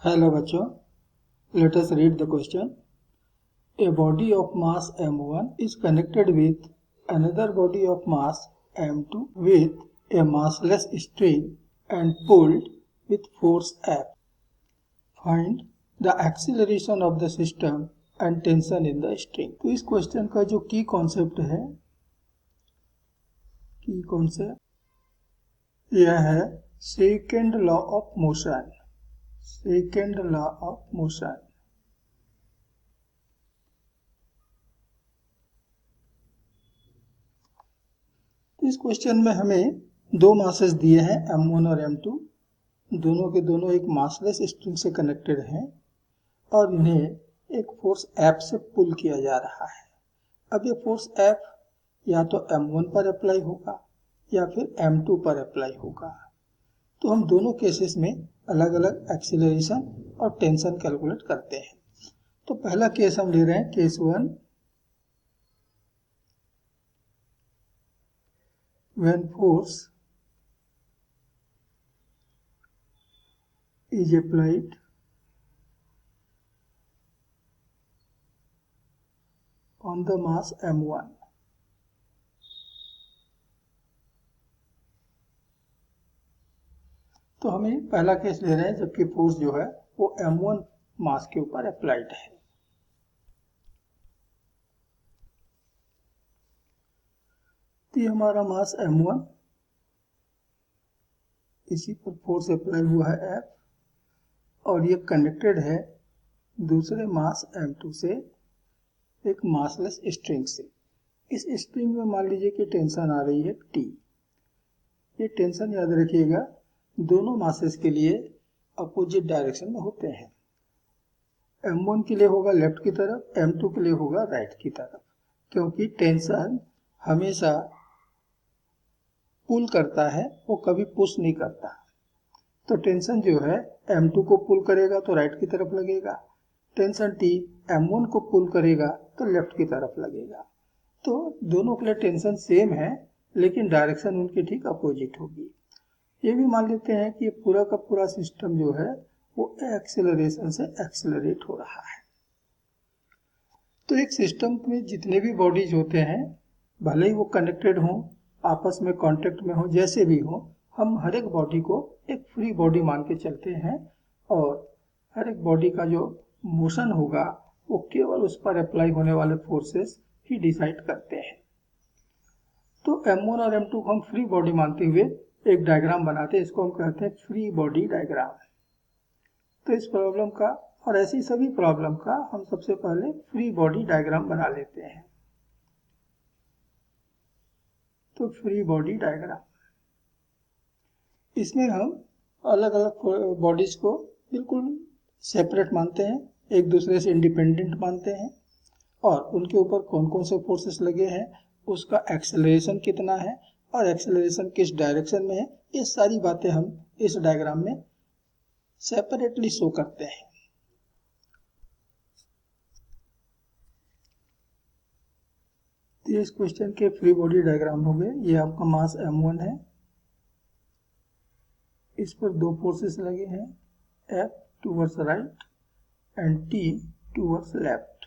Hello बच्चों, let us read the question. A body of mass m1 is connected with another body of mass m2 with a massless string and pulled with force F. Find the acceleration of the system and tension in the string. तो इस question का जो की concept है, की concept यह है second law of motion. Second law of motion. इस क्वेश्चन में हमें दो मासेस दिए हैं m1 और m2. दोनों के दोनों एक मासलेस स्ट्रिंग से कनेक्टेड हैं और इन्हें एक फोर्स F से पुल किया जा रहा है. अब ये फोर्स F या तो m1 पर अप्लाई होगा या फिर m2 पर अप्लाई होगा. तो हम दोनों केसेस में अलग अलग एक्सीलरेशन और टेंशन कैलकुलेट करते हैं. तो पहला केस हम ले रहे हैं, case 1. When force is applied on the mass m1, तो हमें पहला केस ले रहे हैं जबकि फोर्स जो है वो m1 मास के ऊपर अप्लाइड है. तो ये हमारा मास m1, इसी पर फोर्स अप्लाई हुआ है F और ये कनेक्टेड है दूसरे मास m2 से एक मासलेस स्ट्रिंग से. इस स्ट्रिंग में मान लीजिए कि टेंशन आ रही है T. ये टेंशन याद रखिएगा दोनों मासेस के लिए अपोजिट डायरेक्शन में होते हैं. m1 के लिए होगा लेफ्ट की तरफ, m2 के लिए होगा राइट की तरफ, क्योंकि टेंशन हमेशा पुल करता है, वो कभी पुश नहीं करता. तो टेंशन जो है m2 को पुल करेगा तो राइट की तरफ लगेगा, टेंशन T m1 को पुल करेगा तो लेफ्ट की तरफ लगेगा. तो दोनों के लिए टेंशन सेम है लेकिन डायरेक्शन उनकी ठीक अपोजिट होगी. ये भी मान लेते हैं कि पूरा का पूरा सिस्टम जो है वो एक्सेलरेशन से एक्सेलरेट हो रहा है. तो एक सिस्टम में जितने भी बॉडीज होते हैं, भले ही वो कनेक्टेड हों, आपस में कांटेक्ट में हो, जैसे भी हो, हम हर एक बॉडी को एक फ्री बॉडी मान के चलते हैं और हर एक बॉडी का जो मोशन होगा वो केवल उस पर अप्लाई होने वाले फोर्सेस ही डिसाइड करते हैं. तो m1 और m2 को हम फ्री बॉडी मानते हुए एक डायग्राम बनाते हैं, इसको हम कहते हैं फ्री बॉडी डायग्राम. तो इस प्रॉब्लम का और ऐसी सभी प्रॉब्लम का हम सबसे पहले फ्री बॉडी डायग्राम बना लेते हैं. तो फ्री बॉडी डायग्राम, इसमें हम अलग अलग बॉडीज को बिल्कुल सेपरेट मानते हैं, एक दूसरे से इंडिपेंडेंट मानते हैं और उनके ऊपर कौन कौन से फोर्सेस लगे हैं, उसका एक्सेलरेशन कितना है और एक्सेलरेशन किस डायरेक्शन में है, ये सारी बातें हम इस डायग्राम में सेपरेटली शो करते हैं. तो इस क्वेश्चन के फ्री बॉडी डायग्राम हो गए. ये आपका मास m1 है, इस पर दो फोर्सेस लगे हैं, F towards right and T towards left,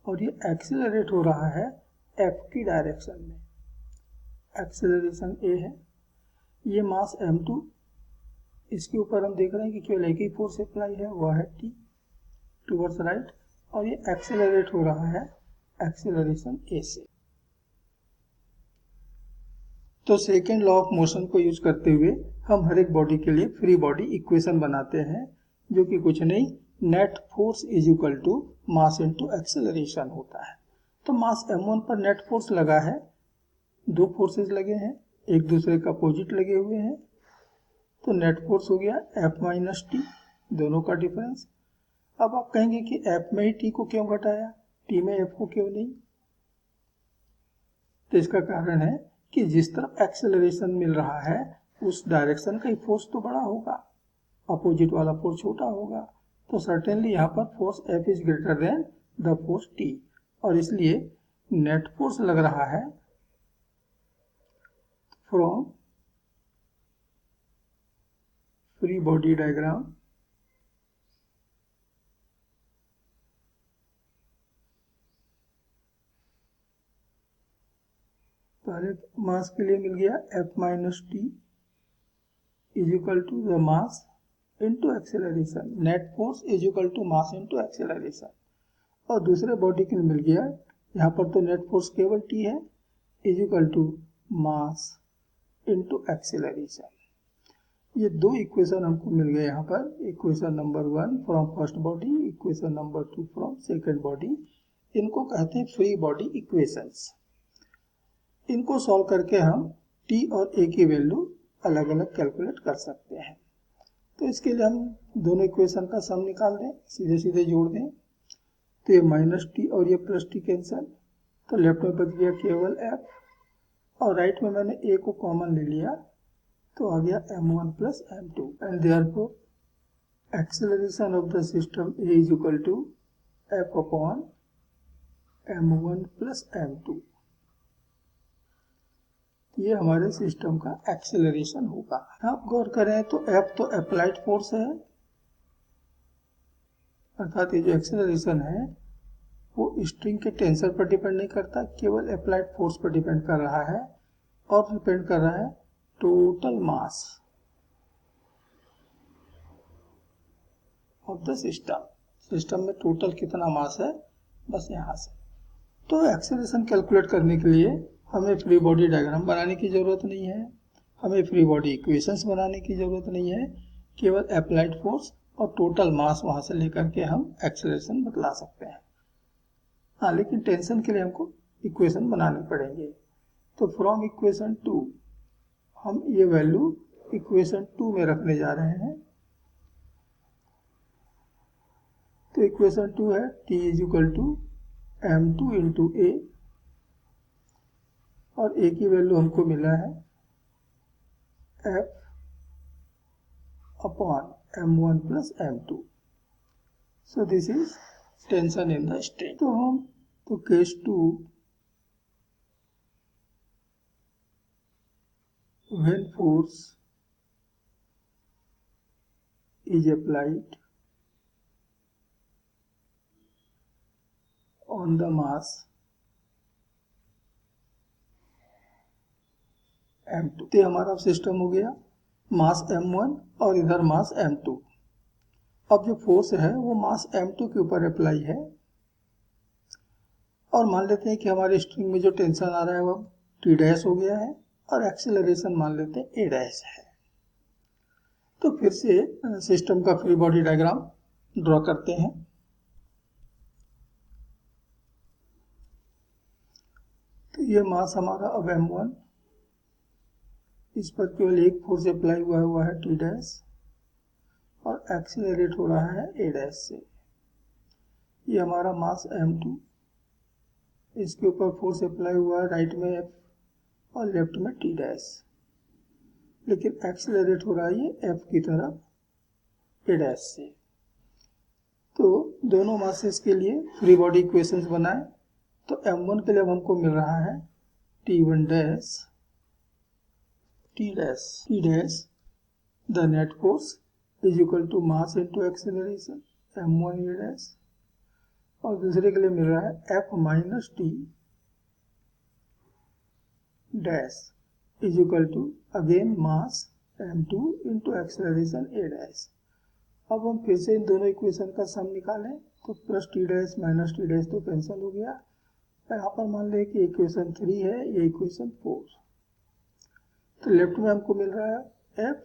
और ये एक्सेलरेट हो रहा है F की डायरेक्शन में. एक्सेलरेशन A है. ये मास m2, इसके ऊपर हम देख रहे हैं कि केवल एक ही फोर्स अप्लाई है, वह है T टूवर्ड्स राइट, और ये एक्सेलरेट हो रहा है एक्सेलरेशन A से. तो सेकेंड लॉ ऑफ मोशन को यूज करते हुए हम हर एक बॉडी के लिए फ्री बॉडी इक्वेशन बनाते हैं, जो कि कुछ नहीं, net force is equal to mass into acceleration होता है. तो मास m1 पर नेट फोर्स लगा है, दो फोर्सेस लगे हैं, एक दूसरे का अपोजिट लगे हुए हैं, तो नेट फोर्स हो गया F माइनस टी, दोनों का डिफरेंस. अब आप कहेंगे कि F में ही T को क्यों घटाया, T में F को क्यों नहीं? तो इसका कारण है कि जिस तरफ एक्सेलरेशन मिल रहा है उस डायरेक्शन का ही फोर्स तो बड़ा होगा, अपोजिट वाला फोर्स छोटा होगा. तो सर्टेनली यहाँ पर force F is greater than the force T, और इसलिए नेट फोर्स लग रहा है फ्रॉम फ्री बॉडी डायग्राम पहले मास के लिए मिल गया F minus T is equal to the mass into acceleration, net force is equal to mass into acceleration. और दूसरे बॉडी के लिए मिल गया, यहाँ पर तो नेट फोर्स केवल टी है, is equal to mass into acceleration. ये दो इक्वेशन हमको मिल गए यहाँ पर, equation number 1 from first body, equation number 2 from second body. इनको कहते हैं फ्री बॉडी इक्वेशंस। इनको सॉल्व करके हम t और a की वैल्यू अलग अलग कैलकुलेट कर सकते हैं। तो इसके लिए हम दोनों इक्वेशन का सम निकाल दें, सीधे सीधे जोड़ दें। तो ये माइनस टी और ये प्लस टी कैंसिल, तो लेफ्ट में बच गया केवल f और राइट में मैंने a को कॉमन ले लिया, तो आ गया m1 plus m2 and therefore acceleration of the system a is equal to f upon m1 plus m2। ये हमारे सिस्टम का एक्सेलरेशन होगा। आप गौर करें तो F तो अप्लाइड फोर्स है, अर्थात ये जो एक्सेलरेशन है वो स्ट्रिंग के टेंसर पर डिपेंड नहीं करता, केवल अप्लाइड फोर्स पर डिपेंड कर रहा है और डिपेंड कर रहा है total mass of the system. System में टोटल कितना मास है, बस यहाँ से। तो एक्सेलरेशन कैलकुलेट करने के लिए हमें फ्री बॉडी डायग्राम बनाने की ज़रूरत नहीं है, हमें फ्री बॉडी इक्वेशंस बनाने की ज़रूरत नहीं है, केवल अप्लाइड फोर्स और टोटल मास वहाँ से लेकर के हम एक्सेलरेशन बतला सकते हैं। हाँ, लेकिन टेंशन के लिए हमको इक्वेशन बनाने पड़ेंगे। तो फ्रॉम इक्वेशन 2 हम ये वैल्यू इक्वेशन 2 में रखने जा रहे हैं। तो इक्वेशन 2 है t is equal to m2 into a, और a की वैल्यू हमको मिला है f upon m1 plus m2। So this is tension in the string. तो case 2, when force is applied on the mass m2, तो हमारा system हो गया मास m1 और इधर मास m2। अब जो फोर्स है वो मास m2 के ऊपर अप्लाई है, और मान लेते हैं कि हमारे स्ट्रिंग में जो टेंशन आ रहा है वो t डैश हो गया है और एक्सेलरेशन मान लेते हैं a डैश है। तो फिर से सिस्टम का फ्री बॉडी डायग्राम ड्रॉ करते हैं। तो ये मास हमारा अब m1, इस पर केवल एक फोर्स अप्लाई हुआ है t डैश, और एक्सेलरेट हो रहा है a डैश से। ये हमारा मास m2, इसके ऊपर फोर्स अप्लाई हुआ है राइट में f और लेफ्ट में t डैश, लेकिन एक्सेलरेट हो रहा है ये f की तरफ a डैश से। तो दोनों मासेस के लिए फ्री बॉडी इक्वेशंस बनाए। तो m1 के लिए अब हमको मिल रहा है t1 dash t dash the net force is equal to mass into acceleration m1 a dash, और दूसरे के लिए मिल रहा है f minus T dash is equal to again mass m2 into acceleration a dash. अब हम फिर से इन दोनों इक्वेशन का सम निकालें, तो plus T dash minus T dash तो कैंसिल हो गया। यहाँ पर मान लें कि इक्वेशन 3 है, ये इक्वेशन 4। तो लेफ्ट में हमको मिल रहा है f,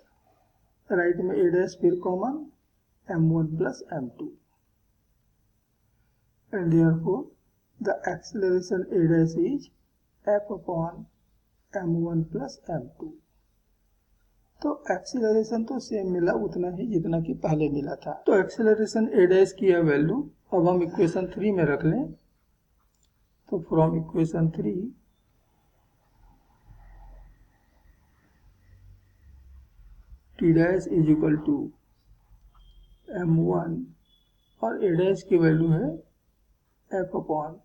राइट में a डैश फिर common m1 plus m2, and therefore the acceleration a dash is f upon m1 plus m2। तो एक्सेलरेशन तो सेम मिला, उतना ही जितना कि पहले मिला था। तो एक्सेलरेशन a डैश की है वैल्यू अब हम इक्वेशन 3 में रख लें। तो from equation 3 t dash is equal to m1 और a डैश की वैल्यू है f upon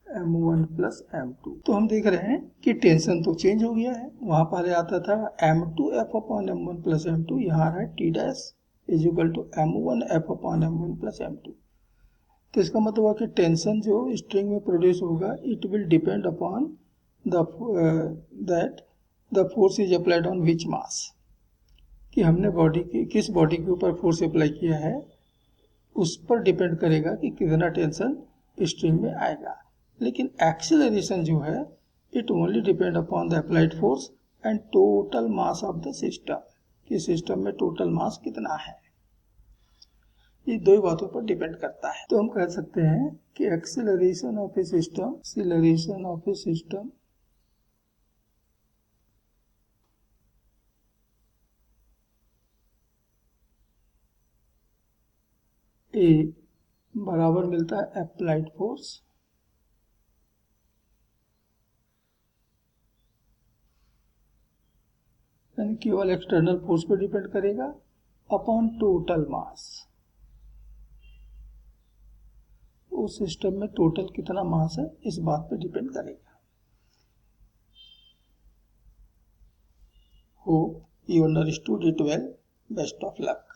m1 plus m2। तो हम देख रहे हैं कि टेंशन तो चेंज हो गया है। वहां पहले आता था m2 f upon m1 plus m2, यहाँ आ रहा है t dash is equal to m1 f upon m1 plus m2। तो इसका मतलब है कि टेंशन जो स्ट्रिंग में प्रोड्यूस होगा it will depend upon that the force is applied on which mass, कि हमने किस बॉडी के ऊपर फोर्स अप्लाई किया है उस पर डिपेंड करेगा कि कितना टेंशन स्ट्रिंग में आएगा। लेकिन एक्सीलरेशन जो है it only depend upon the applied force and total mass of the system, कि सिस्टम में टोटल मास कितना है, ये दो बातों पर डिपेंड करता है। तो हम कह सकते हैं कि एक्सीलरेशन ऑफ ए सिस्टम ए बराबर मिलता है अप्लाइड फोर्स यानी केवल एक्सटर्नल फोर्स पर डिपेंड करेगा अपॉन टोटल मास, उस सिस्टम में टोटल कितना मास है इस बात पर डिपेंड करेगा। Hope you understood it well. Best of luck.